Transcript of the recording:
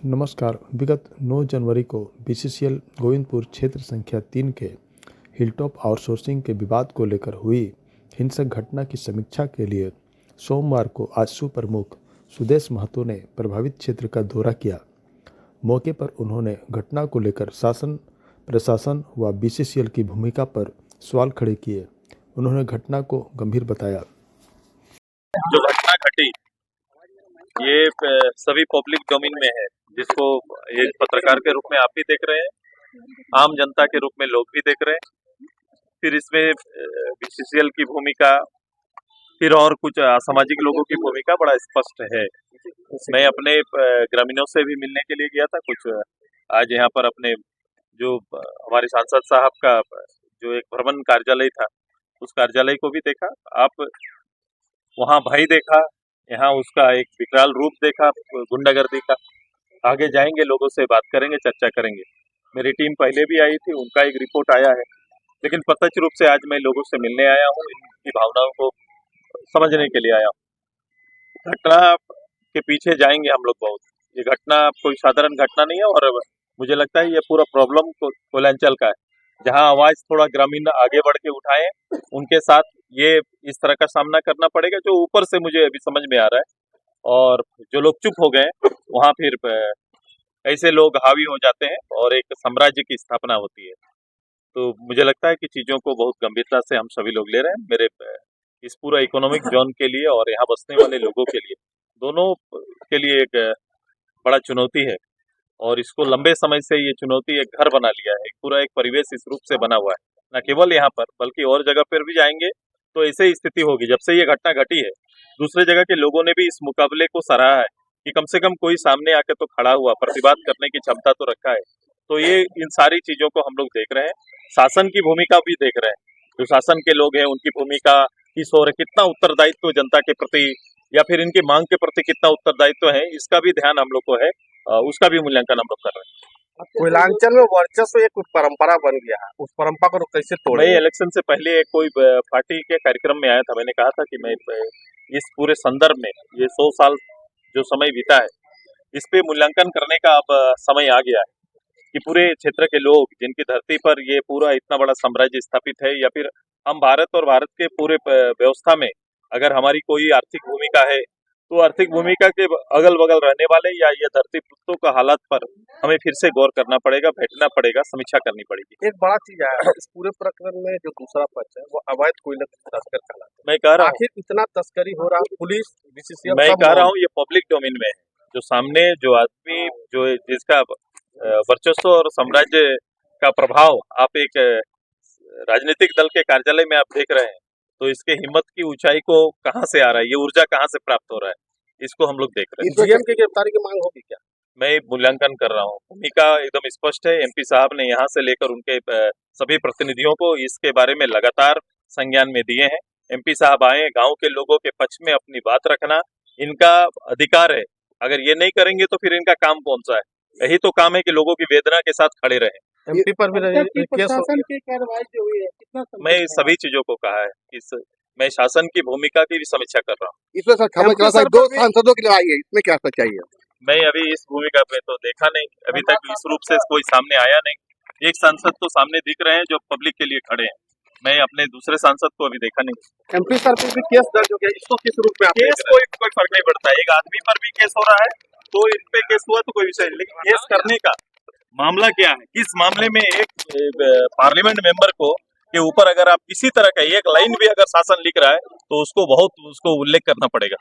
नमस्कार। विगत 9 जनवरी को बीसीसीएल गोविंदपुर क्षेत्र संख्या 3 के हिलटॉप आउटसोर्सिंग के विवाद को लेकर हुई हिंसक घटना की समीक्षा के लिए सोमवार को आजसू प्रमुख सुदेश महतो ने प्रभावित क्षेत्र का दौरा किया। मौके पर उन्होंने घटना को लेकर शासन, प्रशासन व बीसीसीएल की भूमिका पर सवाल खड़े किए। उन्होंने घटना को गंभीर बताया। जो घटना घटी ये सभी पब्लिक डोमेन में है, जिसको एक पत्रकार के रूप में आप भी देख रहे हैं, आम जनता के रूप में लोग भी देख रहे हैं। फिर इसमें बीसीसीएल की भूमिका, फिर और कुछ असामाजिक लोगों की भूमिका बड़ा स्पष्ट है। मैं अपने ग्रामीणों से भी मिलने के लिए गया था। कुछ आज यहाँ पर अपने जो हमारे सांसद साहब का जो एक भ्रमण कार्यालय था, उस कार्यालय को भी देखा। आप वहाँ भय देखा, यहाँ उसका एक विकराल रूप देखा गुंडागर्दी का। आगे जाएंगे, लोगों से बात करेंगे, चर्चा करेंगे। मेरी टीम पहले भी आई थी, उनका एक रिपोर्ट आया है, लेकिन प्रत्यक्ष रूप से आज मैं लोगों से मिलने आया हूँ, इनकी भावनाओं को समझने के लिए आया हूँ। घटना के पीछे जाएंगे हम लोग बहुत। ये घटना कोई साधारण घटना नहीं है और मुझे लगता है ये पूरा प्रॉब्लम कोयलांचल का है। जहाँ आवाज थोड़ा ग्रामीण आगे बढ़ के उठाए, उनके साथ ये इस तरह का सामना करना पड़ेगा, जो ऊपर से मुझे अभी समझ में आ रहा है। और जो लोग चुप हो गए, वहाँ फिर ऐसे लोग हावी हो जाते हैं और एक साम्राज्य की स्थापना होती है। तो मुझे लगता है कि चीजों को बहुत गंभीरता से हम सभी लोग ले रहे हैं। मेरे इस पूरा इकोनॉमिक जोन के लिए और यहाँ बसने वाले लोगों के लिए, दोनों के लिए एक बड़ा चुनौती है। और इसको लंबे समय से ये चुनौती एक घर बना लिया है। पूरा एक परिवेश इस रूप से बना हुआ है। न केवल यहाँ पर बल्कि और जगह पर भी जाएंगे तो ऐसे ही स्थिति होगी। जब से ये घटना घटी है, दूसरे जगह के लोगों ने भी इस मुकाबले को सराहा है कि कम से कम कोई सामने आके तो खड़ा हुआ, प्रतिवाद करने की क्षमता तो रखा है। तो ये इन सारी चीजों को हम लोग देख रहे हैं। शासन की भूमिका भी देख रहे हैं। जो शासन के लोग हैं, उनकी भूमिका किस ओर है, कितना उत्तरदायित्व जनता के प्रति या फिर इनकी मांग के प्रति कितना उत्तरदायित्व है, इसका भी ध्यान हम लोग को है। उसका भी मूल्यांकन हम लोग कर रहे हैं। कोयलांचल में वर्चस्व एक परंपरा बन गया है, उस परंपरा को कैसे तोड़े? मैं इलेक्शन से पहले कोई पार्टी के कार्यक्रम में आया था। मैंने कहा था कि मैं इस पूरे संदर्भ में ये 100 साल जो समय बीता है, इस पे मूल्यांकन करने का अब समय आ गया है कि पूरे क्षेत्र के लोग, जिनकी धरती पर ये पूरा इतना बड़ा साम्राज्य स्थापित है, या फिर हम भारत और भारत के पूरे व्यवस्था में अगर हमारी कोई आर्थिक भूमिका है, तो आर्थिक भूमिका के अगल बगल रहने वाले या ये धरती पुत्रों का हालात पर हमें फिर से गौर करना पड़ेगा, बैठना पड़ेगा, समीक्षा करनी पड़ेगी। एक बड़ा चीज है इस पूरे प्रकरण में, जो दूसरा पक्ष है वो अवैध कोयला तस्कर कहलाता है। मैं कह रहा हूँ, आखिर इतना तस्करी हो रहा है, पुलिस बीसीसीएल, मैं कह रहा हूँ ये पब्लिक डोमेन में है। जो सामने जो आदमी जो जिसका वर्चस्व और साम्राज्य का प्रभाव आप एक राजनीतिक दल के कार्यालय में आप देख रहे हैं, तो इसके हिम्मत की ऊंचाई को कहाँ से आ रहा है, ये ऊर्जा कहाँ से प्राप्त हो रहा है, इसको हम लोग देख रहे हैं। जीएम की गिरफ्तारी की मांग होगी क्या? मैं मूल्यांकन कर रहा हूँ। भूमिका एकदम स्पष्ट है। एमपी साहब ने यहाँ से लेकर उनके सभी प्रतिनिधियों को इसके बारे में लगातार संज्ञान में दिए हैं। एमपी साहब आए, गांव के लोगों के पक्ष में अपनी बात रखना इनका अधिकार है। अगर ये नहीं करेंगे तो फिर इनका काम कौन सा है? यही तो काम है कि लोगों की वेदना के साथ खड़े रहें। एमपी पर भी मैं सभी चीजों को कहा है कि मैं शासन की भूमिका की भी समीक्षा कर रहा हूँ। इसमें सर खबर चला था 2 सांसदों की लड़ाई है, इसमें क्या सच्चाई है? मैं अभी इस भूमिका पे तो देखा नहीं, अभी तक इस रूप से कोई सामने आया नहीं। एक सांसद तो सामने दिख रहे हैं जो पब्लिक के लिए खड़े हैं। मैं अपने दूसरे सांसद को अभी देखा नहीं। एमपी सर पे भी केस दर्ज हो गया, इसको किस रूप में? केस कोई फर्क नहीं पड़ता। एक आदमी पर भी केस हो रहा है तो इन पे केस हुआ तो कोई विषय नहीं, लेकिन केस करने का मामला क्या है, किस मामले में एक पार्लियामेंट मेंबर को के ऊपर अगर आप किसी तरह का एक लाइन भी अगर शासन लिख रहा है तो उसको उल्लेख करना पड़ेगा।